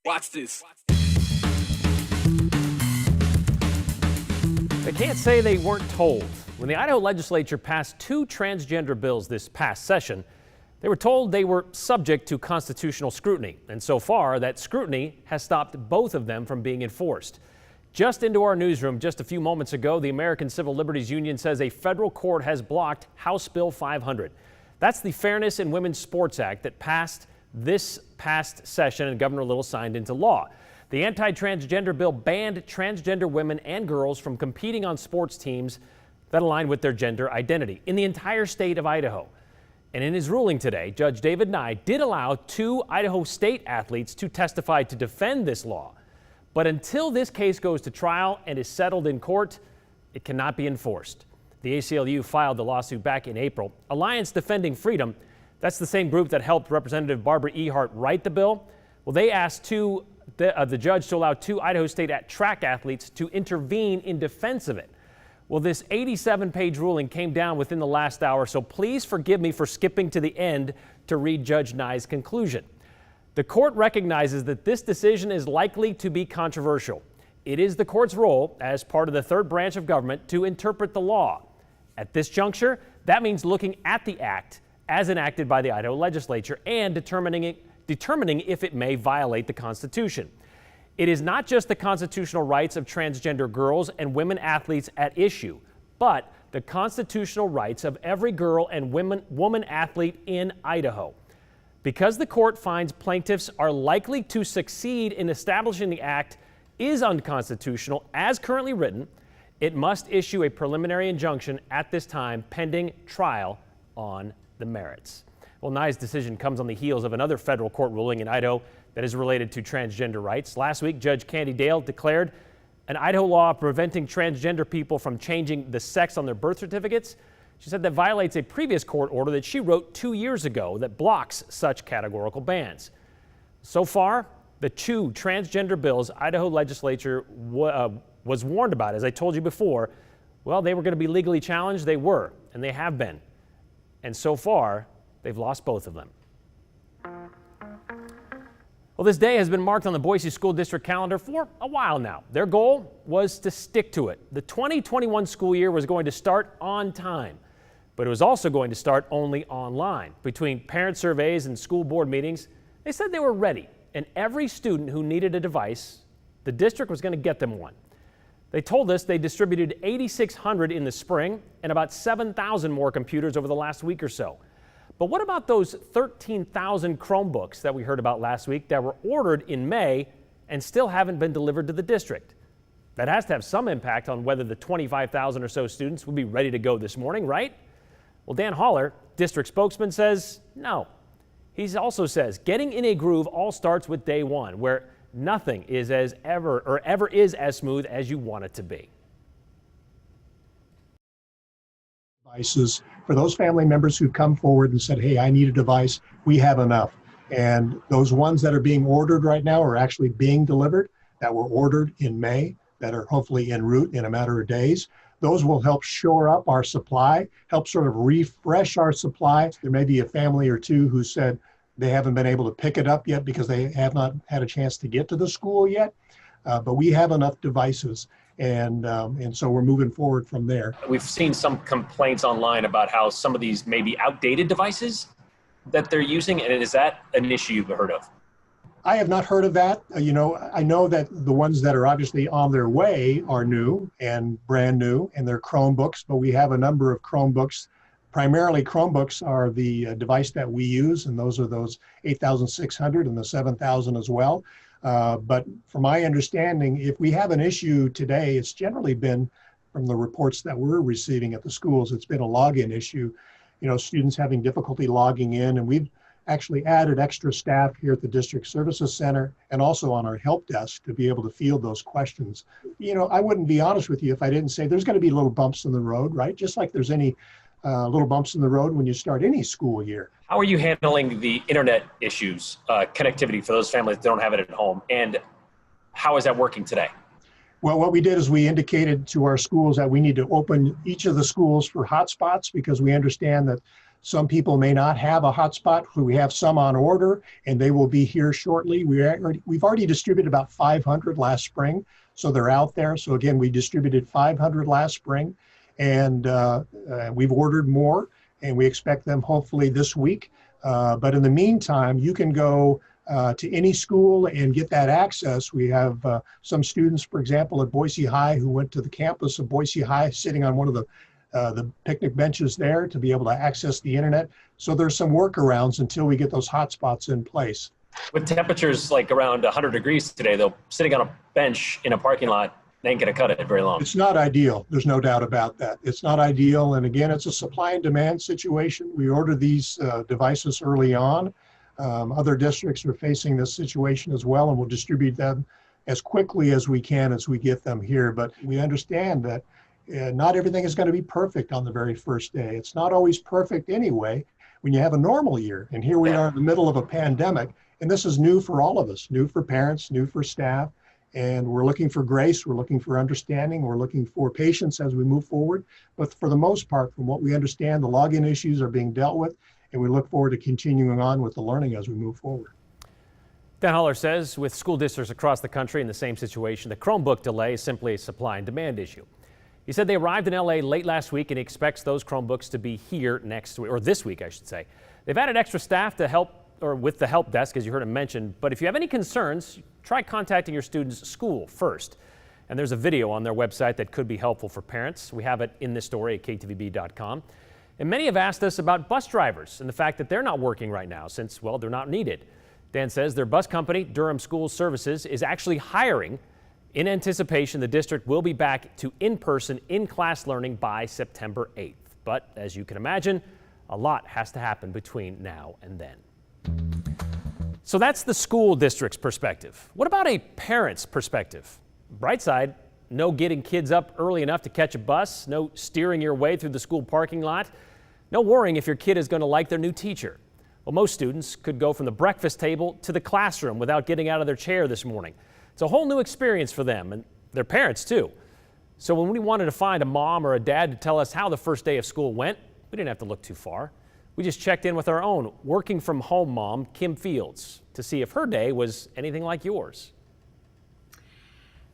Watch this. They can't say they weren't told. When the Idaho legislature passed two transgender bills this past session, they were told they were subject to constitutional scrutiny. And so far, that scrutiny has stopped both of them from being enforced. Just into our newsroom just a few moments ago, the American Civil Liberties Union says a federal court has blocked House Bill 500. That's the Fairness in Women's Sports Act that passed this past session and Governor Little signed into law. The anti-transgender bill banned transgender women and girls from competing on sports teams that align with their gender identity in the entire state of Idaho. And in his ruling today, Judge David Nye did allow two Idaho State athletes to testify to defend this law. But until this case goes to trial and is settled in court, it cannot be enforced. The ACLU filed the lawsuit back in April. Alliance Defending Freedom, that's the same group that helped Representative Barbara Ehart write the bill. Well, they asked the judge to allow two Idaho State track athletes to intervene in defense of it. Well, this 87-page ruling came down within the last hour, so please forgive me for skipping to the end to read Judge Nye's conclusion. The court recognizes that this decision is likely to be controversial. It is the court's role, as part of the third branch of government, to interpret the law. At this juncture, that means looking at the act as enacted by the Idaho legislature and determining if it may violate the Constitution. It is not just the constitutional rights of transgender girls and women athletes at issue, but the constitutional rights of every girl and woman athlete in Idaho. Because the court finds plaintiffs are likely to succeed in establishing the act is unconstitutional as currently written, it must issue a preliminary injunction at this time pending trial on the merits. Well, Nye's decision comes on the heels of another federal court ruling in Idaho that is related to transgender rights. Last week, Judge Candy Dale declared an Idaho law preventing transgender people from changing the sex on their birth certificates. She said that violates a previous court order that she wrote 2 years ago that blocks such categorical bans. So far, the two transgender bills Idaho legislature was warned about, as I told you before, well, they were going to be legally challenged. They were, and they have been. And so far, they've lost both of them. Well, this day has been marked on the Boise School District calendar for a while now. Their goal was to stick to it. The 2021 school year was going to start on time, but it was also going to start only online. Between parent surveys and school board meetings, they said they were ready, and every student who needed a device, the district was going to get them one. They told us they distributed 8,600 in the spring and about 7,000 more computers over the last week or so. But what about those 13,000 Chromebooks that we heard about last week that were ordered in May and still haven't been delivered to the district? That has to have some impact on whether the 25,000 or so students would be ready to go this morning, right? Well, Dan Holler, district spokesman, says no. He also says getting in a groove all starts with day one, where nothing is ever is as smooth as you want it to be. Devices for those family members who come forward and said, hey, I need a device, we have enough. And those ones that are being ordered right now are actually being delivered, that were ordered in May, that are hopefully en route in a matter of days. Those will help shore up our supply, help sort of refresh our supply. There may be a family or two who said they haven't been able to pick it up yet because they have not had a chance to get to the school yet, but we have enough devices. And so we're moving forward from there. We've seen some complaints online about how some of these may be outdated devices that they're using. And is that an issue you've heard of? I have not heard of that. I know that the ones that are obviously on their way are new and brand new, and they're Chromebooks, but we have a number of Chromebooks. Primarily Chromebooks are the device that we use, and those are those 8,600 and the 7,000 as well. But from my understanding, if we have an issue today, it's generally been, from the reports that we're receiving at the schools, it's been a login issue. Students having difficulty logging in, and we've actually added extra staff here at the District Services Center and also on our help desk to be able to field those questions. I wouldn't be honest with you if I didn't say there's going to be little bumps in the road, right? Just like there's any little bumps in the road when you start any school year. How are you handling the internet issues, connectivity for those families that don't have it at home? And how is that working today? Well, what we did is we indicated to our schools that we need to open each of the schools for hotspots, because we understand that Some people may not have a hotspot. We have some on order, and they will be here shortly. We've already distributed about 500 last spring, so they're out there. So again, we distributed 500 last spring, and we've ordered more, and we expect them hopefully this week. But in the meantime, you can go to any school and get that access. We have some students, for example, at Boise High who went to the campus of Boise High, sitting on one of the picnic benches there to be able to access the internet. So there's some workarounds until we get those hotspots in place. With temperatures like around 100 degrees today, though, sitting on a bench in a parking lot, they ain't gonna cut it very long. It's not ideal. There's no doubt about that. It's not ideal. And again, it's a supply and demand situation. We ordered these devices early on. Other districts are facing this situation as well, and we'll distribute them as quickly as we can as we get them here. But we understand that not everything is going to be perfect on the very first day. It's not always perfect anyway when you have a normal year. And here we are in the middle of a pandemic, and this is new for all of us, new for parents, new for staff. And we're looking for grace, we're looking for understanding, we're looking for patience as we move forward. But for the most part, from what we understand, the login issues are being dealt with, and we look forward to continuing on with the learning as we move forward. Dan Haller says with school districts across the country in the same situation, the Chromebook delay is simply a supply and demand issue. He said they arrived in LA late last week and he expects those Chromebooks to be here next week, or this week, I should say. They've added extra staff to help, or with the help desk, as you heard him mention. But if you have any concerns, try contacting your student's school first. And there's a video on their website that could be helpful for parents. We have it in this story at ktvb.com. And many have asked us about bus drivers and the fact that they're not working right now since, well, they're not needed. Dan says their bus company, Durham School Services, is actually hiring in anticipation the district will be back to in-person, in-class learning by September 8th. But as you can imagine, a lot has to happen between now and then. So that's the school district's perspective. What about a parent's perspective? Bright side, no getting kids up early enough to catch a bus, no steering your way through the school parking lot, no worrying if your kid is going to like their new teacher. Well, most students could go from the breakfast table to the classroom without getting out of their chair this morning. It's a whole new experience for them and their parents too. So when we wanted to find a mom or a dad to tell us how the first day of school went, we didn't have to look too far. We just checked in with our own working from home mom, Kim Fields, to see if her day was anything like yours.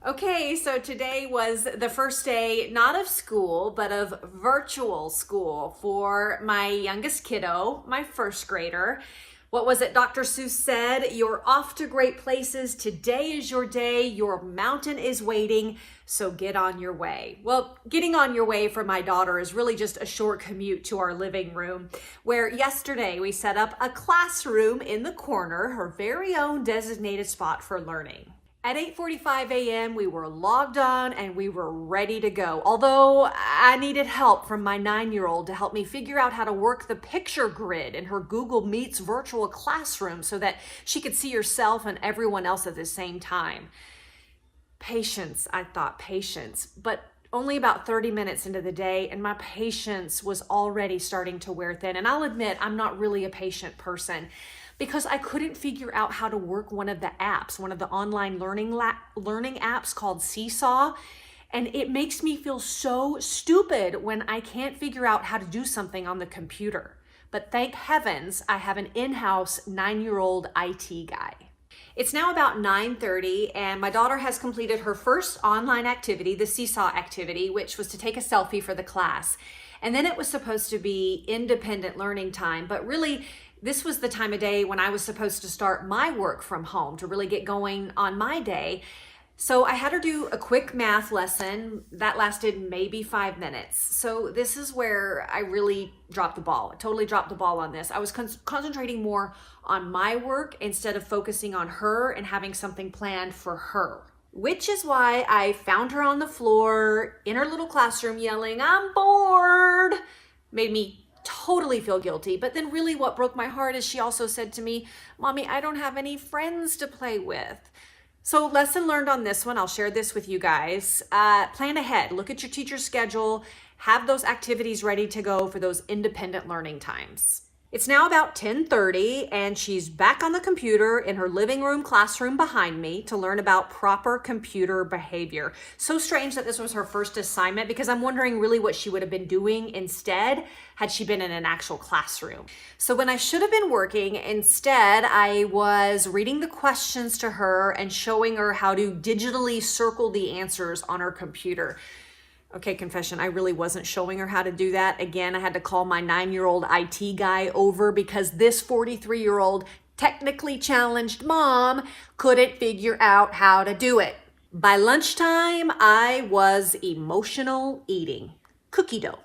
Okay, so today was the first day, not of school, but of virtual school for my youngest kiddo, my first grader. What was it Dr. Seuss said? You're off to great places. Today is your day. Your mountain is waiting, so get on your way. Well, getting on your way for my daughter is really just a short commute to our living room, where yesterday we set up a classroom in the corner, her very own designated spot for learning. At 8:45 a.m., we were logged on and we were ready to go. Although I needed help from my 9-year-old to help me figure out how to work the picture grid in her Google Meets virtual classroom so that she could see herself and everyone else at the same time. Patience, I thought, patience. But only about 30 minutes into the day and my patience was already starting to wear thin. And I'll admit, I'm not really a patient person, because I couldn't figure out how to work one of the apps, one of the online learning apps called Seesaw. And it makes me feel so stupid when I can't figure out how to do something on the computer. But thank heavens, I have an in-house 9-year-old IT guy. It's now about 9:30 and my daughter has completed her first online activity, the Seesaw activity, which was to take a selfie for the class. And then it was supposed to be independent learning time, but really, this was the time of day when I was supposed to start my work from home to really get going on my day. So I had her do a quick math lesson that lasted maybe 5 minutes. So this is where I really dropped the ball. I totally dropped the ball on this. I was concentrating more on my work instead of focusing on her and having something planned for her. Which is why I found her on the floor in her little classroom yelling, "I'm bored!" Made me totally feel guilty. But then really what broke my heart is she also said to me, "Mommy, I don't have any friends to play with." So lesson learned on this one, I'll share this with you guys. Plan ahead, look at your teacher's schedule, have those activities ready to go for those independent learning times. It's now about 10:30 and she's back on the computer in her living room classroom behind me to learn about proper computer behavior. So strange that this was her first assignment because I'm wondering really what she would have been doing instead had she been in an actual classroom. So when I should have been working, instead I was reading the questions to her and showing her how to digitally circle the answers on her computer. Okay, confession, I really wasn't showing her how to do that. Again, I had to call my 9-year-old IT guy over because this 43-year-old technically challenged mom couldn't figure out how to do it. By lunchtime, I was emotional eating cookie dough.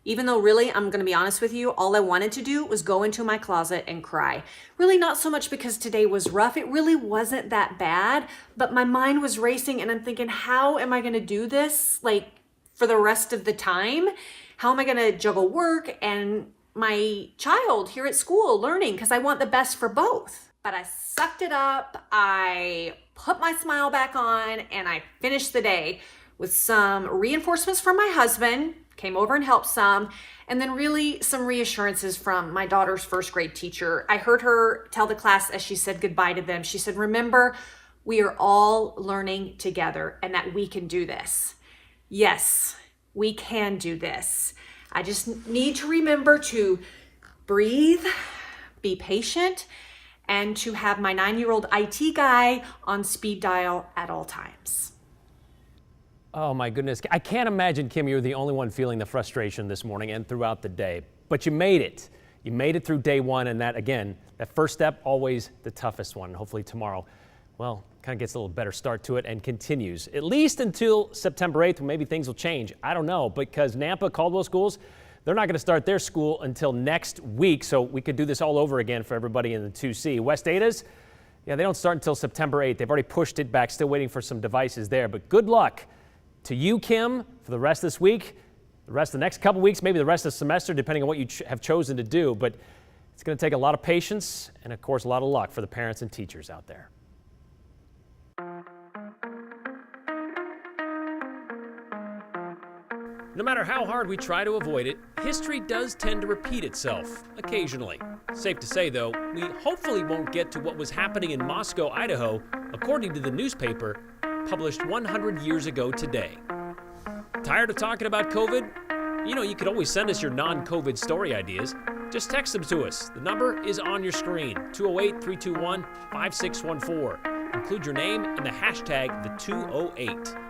Even though really, I'm gonna be honest with you, all I wanted to do was go into my closet and cry. Really not so much because today was rough, it really wasn't that bad, but my mind was racing and I'm thinking, how am I gonna do this? Like, for the rest of the time? How am I gonna juggle work and my child here at school learning? Because I want the best for both. But I sucked it up, I put my smile back on, and I finished the day with some reinforcements from my husband, came over and helped some, and then really some reassurances from my daughter's first grade teacher. I heard her tell the class as she said goodbye to them, she said, remember, we are all learning together and that we can do this. Yes, we can do this. I just need to remember to breathe, be patient, and to have my 9-year-old IT guy on speed dial at all times. Oh my goodness. I can't imagine, Kim, you're the only one feeling the frustration this morning and throughout the day. But you made it. You made it through day one, and that, again, that first step, always the toughest one. Hopefully tomorrow, well, kind of gets a little better start to it and continues, at least until September 8th, when maybe things will change. I don't know, because Nampa, Caldwell schools, they're not going to start their school until next week, so we could do this all over again for everybody in the 2C. West Ada's, yeah, they don't start until September 8th. They've already pushed it back, still waiting for some devices there. But good luck to you, Kim, for the rest of this week, the rest of the next couple weeks, maybe the rest of the semester, depending on what you have chosen to do. But it's going to take a lot of patience and, of course, a lot of luck for the parents and teachers out there. No matter how hard we try to avoid it, history does tend to repeat itself, occasionally. Safe to say, though, we hopefully won't get to what was happening in Moscow, Idaho, according to the newspaper, published 100 years ago today. Tired of talking about COVID? You know, you could always send us your non-COVID story ideas. Just text them to us. The number is on your screen, 208-321-5614. Include your name and the hashtag #the208.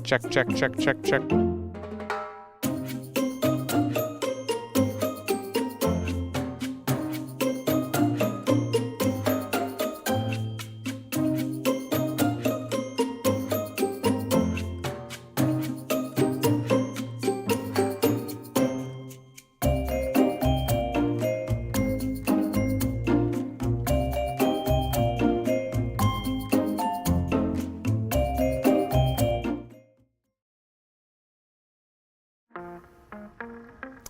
Check, check, check, check, check.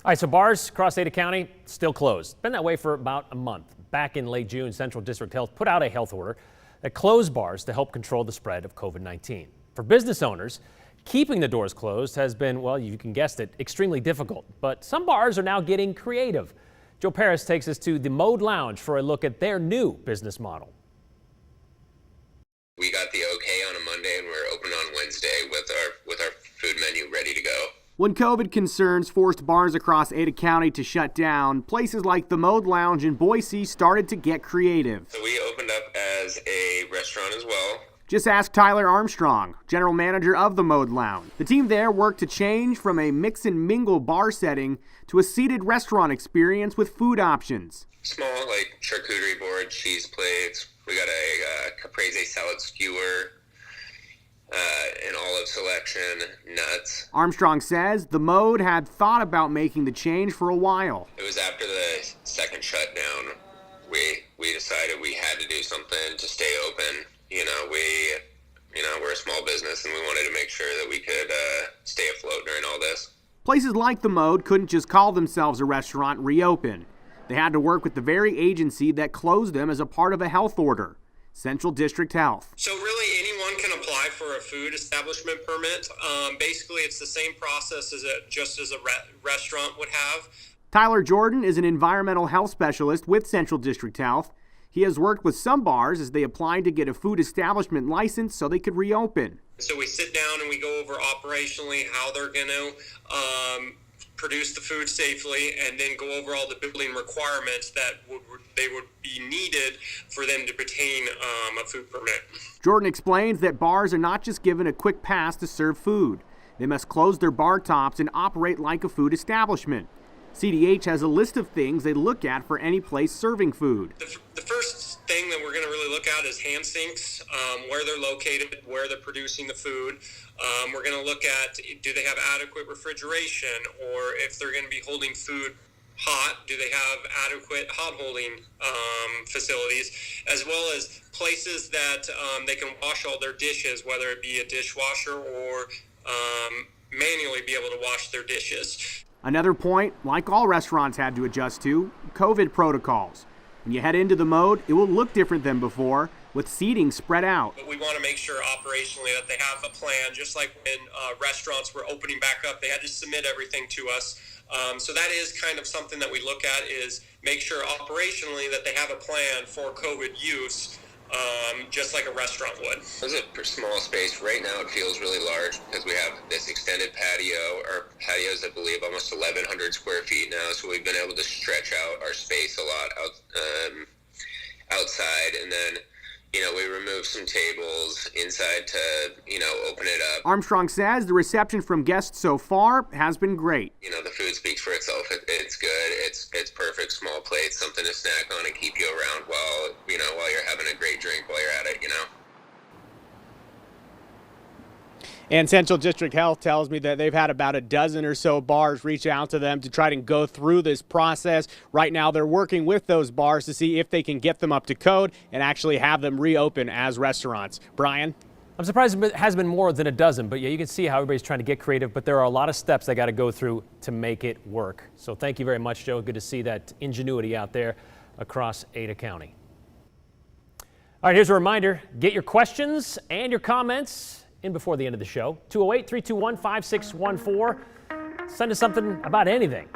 All right, so bars across Ada County still closed. Been that way for about a month. Back in late June, Central District Health put out a health order that closed bars to help control the spread of COVID-19. For business owners, keeping the doors closed has been, well, you can guess it, extremely difficult. But some bars are now getting creative. Joe Paris takes us to the Mode Lounge for a look at their new business model. We got the okay on a Monday and we're open on Wednesday with our food menu ready to go. When COVID concerns forced bars across Ada County to shut down, places like the Mode Lounge in Boise started to get creative. So we opened up as a restaurant as well. Just ask Tyler Armstrong, general manager of the Mode Lounge. The team there worked to change from a mix and mingle bar setting to a seated restaurant experience with food options. Small, like charcuterie board, cheese plates. We got a caprese salad skewer, an olive selection, nuts. Armstrong says the Mode had thought about making the change for a while. It was after the second shutdown, we decided we had to do something to stay open. We're a small business and we wanted to make sure that we could stay afloat during all this. Places like the Mode couldn't just call themselves a restaurant and reopen. They had to work with the very agency that closed them as a part of a health order, Central District Health. So really anyone can apply for a food establishment permit. Basically, it's the same process as a restaurant would have. Tyler Jordan is an environmental health specialist with Central District Health. He has worked with some bars as they applied to get a food establishment license so they could reopen. So we sit down and we go over operationally how they're going to produce the food safely, and then go over all the building requirements that would be needed for them to retain a food permit. Jordan explains that bars are not just given a quick pass to serve food. They must close their bar tops and operate like a food establishment. CDH has a list of things they look at for any place serving food. The first thing that we're going to really look at is hand sinks, where they're located, where they're producing the food. We're going to look at, do they have adequate refrigeration, or if they're going to be holding food hot, do they have adequate hot holding facilities, as well as places that they can wash all their dishes, whether it be a dishwasher or manually be able to wash their dishes. Another point, like all restaurants had to adjust to, COVID protocols. When you head into the Mode, it will look different than before, with seating spread out. But we want to make sure operationally that they have a plan, just like when restaurants were opening back up, they had to submit everything to us. So that is kind of something that we look at, is make sure operationally that they have a plan for COVID use, just like a restaurant would. This is a small space. Right now it feels really large because we have this extended patio. Our patio's, I believe, almost 1,100 square feet now, so we've been able to stretch out our space a lot outside, and then we remove some tables inside to open it up. Armstrong says the reception from guests so far has been great. The food speaks for itself. It's good. It's perfect. Small plates, something to snack on and keep you around while you're having a great drink while you're at it. And Central District Health tells me that they've had about a dozen or so bars reach out to them to try to go through this process. Right now, they're working with those bars to see if they can get them up to code and actually have them reopen as restaurants. Brian? I'm surprised it has been more than a dozen, but yeah, you can see how everybody's trying to get creative, but there are a lot of steps they got to go through to make it work. So thank you very much, Joe. Good to see that ingenuity out there across Ada County. All right, here's a reminder. Get your questions and your comments in before the end of the show. 208-321-5614. Send us something about anything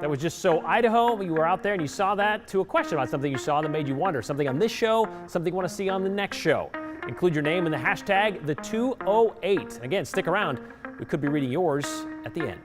that was just so Idaho, you were out there and you saw that, to a question about something you saw that made you wonder, something on this show, something you want to see on the next show. Include your name in the hashtag the 208. And again, stick around. We could be reading yours at the end.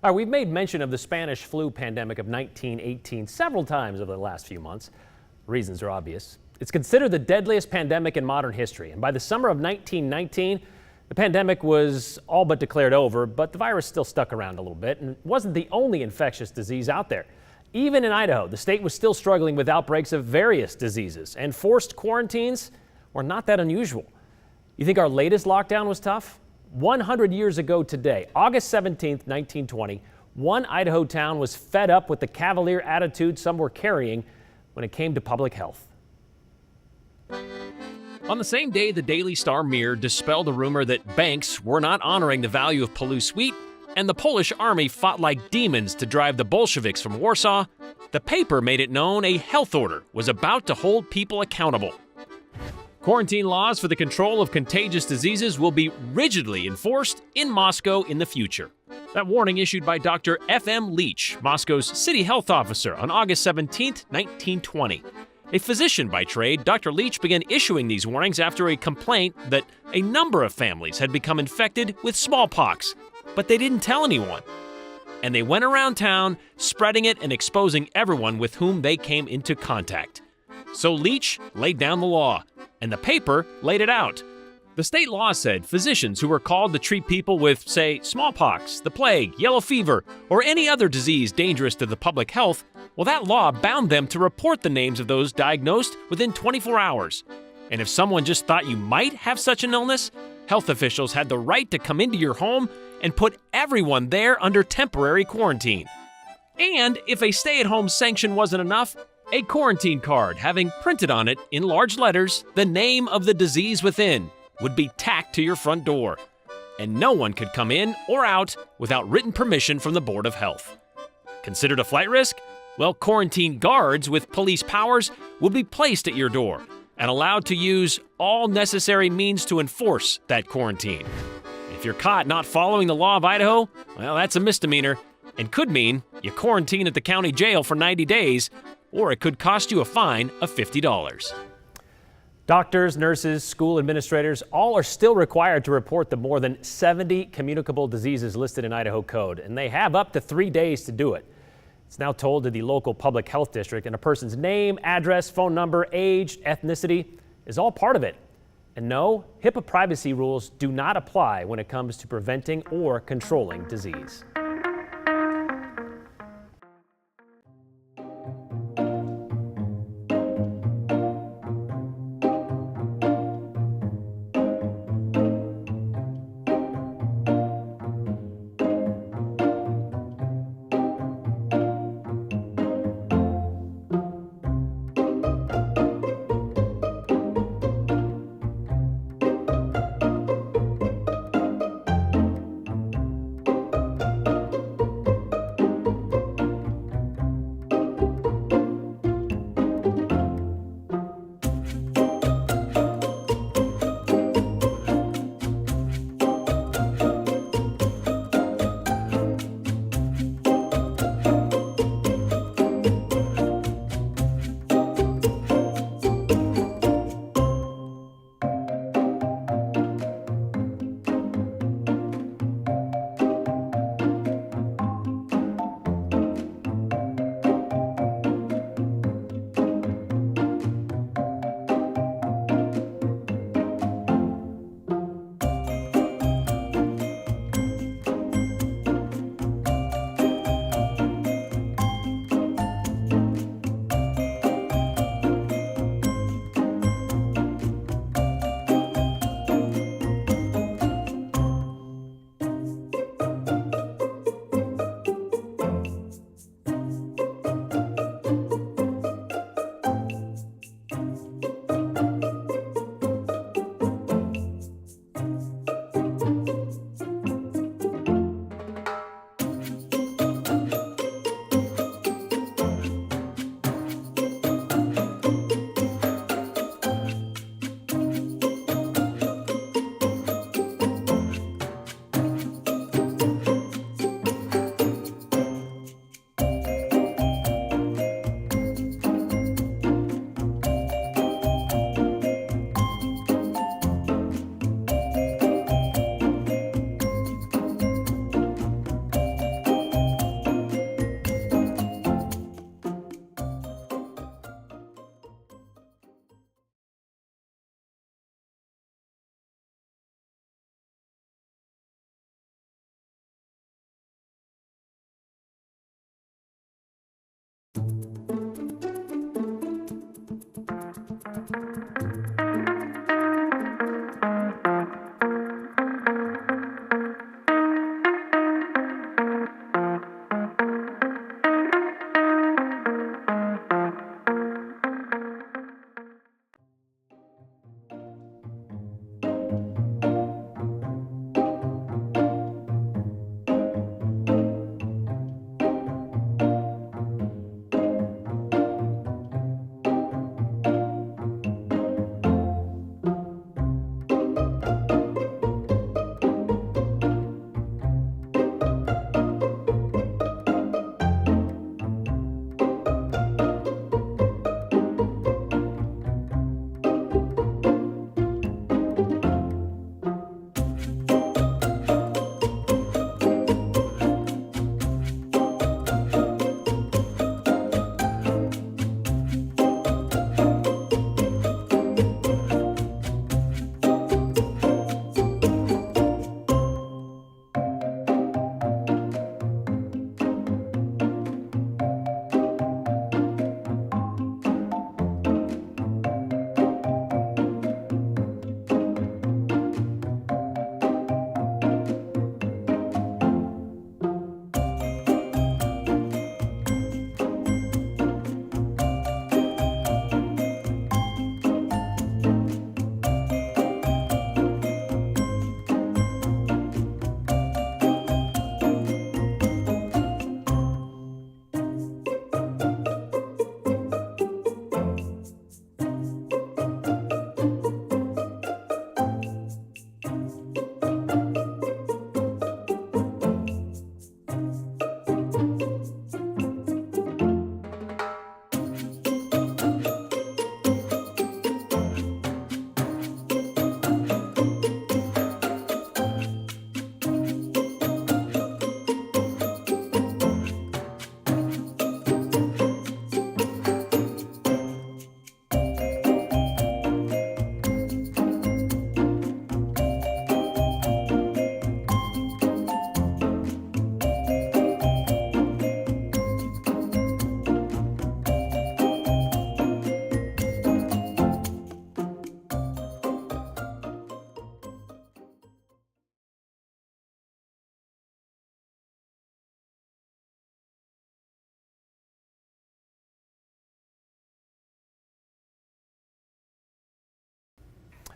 All right, we've made mention of the Spanish flu pandemic of 1918 several times over the last few months. Reasons are obvious. It's considered the deadliest pandemic in modern history, and by the summer of 1919, the pandemic was all but declared over, but the virus still stuck around a little bit, and it wasn't the only infectious disease out there. Even in Idaho, the state was still struggling with outbreaks of various diseases, and forced quarantines were not that unusual. You think our latest lockdown was tough? 100 years ago today, August 17th, 1920, one Idaho town was fed up with the cavalier attitude some were carrying when it came to public health. On the same day, the Daily Star Mirror dispelled a rumor that banks were not honoring the value of Palouse wheat, and the Polish army fought like demons to drive the Bolsheviks from Warsaw. The paper made it known a health order was about to hold people accountable. Quarantine laws for the control of contagious diseases will be rigidly enforced in Moscow in the future. That warning issued by Dr. F.M. Leach, Moscow's city health officer, on August 17, 1920. A physician by trade, Dr. Leach began issuing these warnings after a complaint that a number of families had become infected with smallpox, but they didn't tell anyone. And they went around town spreading it and exposing everyone with whom they came into contact. So Leach laid down the law, and the paper laid it out. The state law said physicians who were called to treat people with, say, smallpox, the plague, yellow fever, or any other disease dangerous to the public health, well, that law bound them to report the names of those diagnosed within 24 hours. And if someone just thought you might have such an illness, health officials had the right to come into your home and put everyone there under temporary quarantine. And if a stay-at-home sanction wasn't enough, a quarantine card having printed on it in large letters the name of the disease within would be tacked to your front door, and no one could come in or out without written permission from the Board of Health. Considered a flight risk? Well, quarantine guards with police powers would be placed at your door and allowed to use all necessary means to enforce that quarantine. If you're caught not following the law of Idaho, well, that's a misdemeanor and could mean you quarantine at the county jail for 90 days, or it could cost you a fine of $50. Doctors, nurses, school administrators, all are still required to report the more than 70 communicable diseases listed in Idaho Code, and they have up to 3 days to do it. It's now told to the local public health district, and a person's name, address, phone number, age, ethnicity is all part of it. And no, HIPAA privacy rules do not apply when it comes to preventing or controlling disease.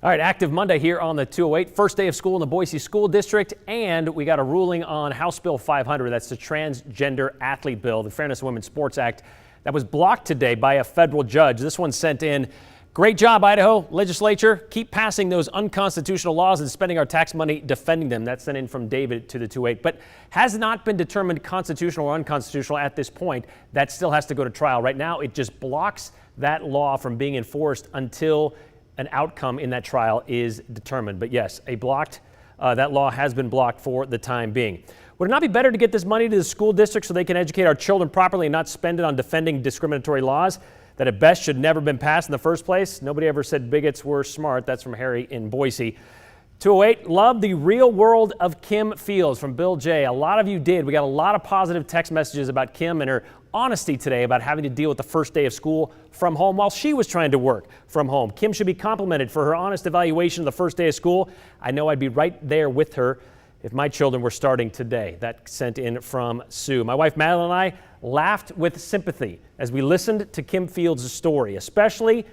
All right, active Monday here on the 208. First day of school in the Boise School District, and we got a ruling on House Bill 500. That's the transgender athlete bill, the Fairness of Women's Sports Act, that was blocked today by a federal judge. This one sent in. Great job, Idaho legislature. Keep passing those unconstitutional laws and spending our tax money defending them. That's sent in from David to the 208, but has not been determined constitutional or unconstitutional at this point. That still has to go to trial. Right now, it just blocks that law from being enforced until an outcome in that trial is determined. But yes, that law has been blocked for the time being. Would it not be better to get this money to the school district so they can educate our children properly and not spend it on defending discriminatory laws that at best should never have been passed in the first place? Nobody ever said bigots were smart. That's from Harry in Boise. 208, love the real world of Kim Fields from Bill J. A lot of you did. We got a lot of positive text messages about Kim and her honesty today about having to deal with the first day of school from home while she was trying to work from home. Kim should be complimented for her honest evaluation of the first day of school. I know I'd be right there with her if my children were starting today. That sent in from Sue. My wife Madeline and I laughed with sympathy as we listened to Kim Fields' story, especially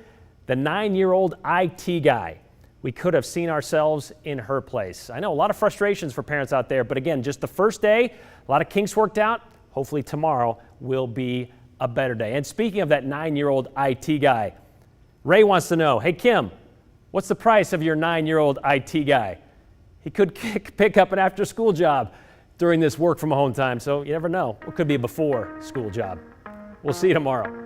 the 9-year-old IT guy. We could have seen ourselves in her place. I know a lot of frustrations for parents out there, but again, just the first day, a lot of kinks worked out. Hopefully tomorrow will be a better day. And speaking of that 9-year-old IT guy, Ray wants to know, hey Kim, what's the price of your 9-year-old IT guy? He could pick up an after-school job during this work from home time, so you never know. It could be a before-school job. We'll see you tomorrow.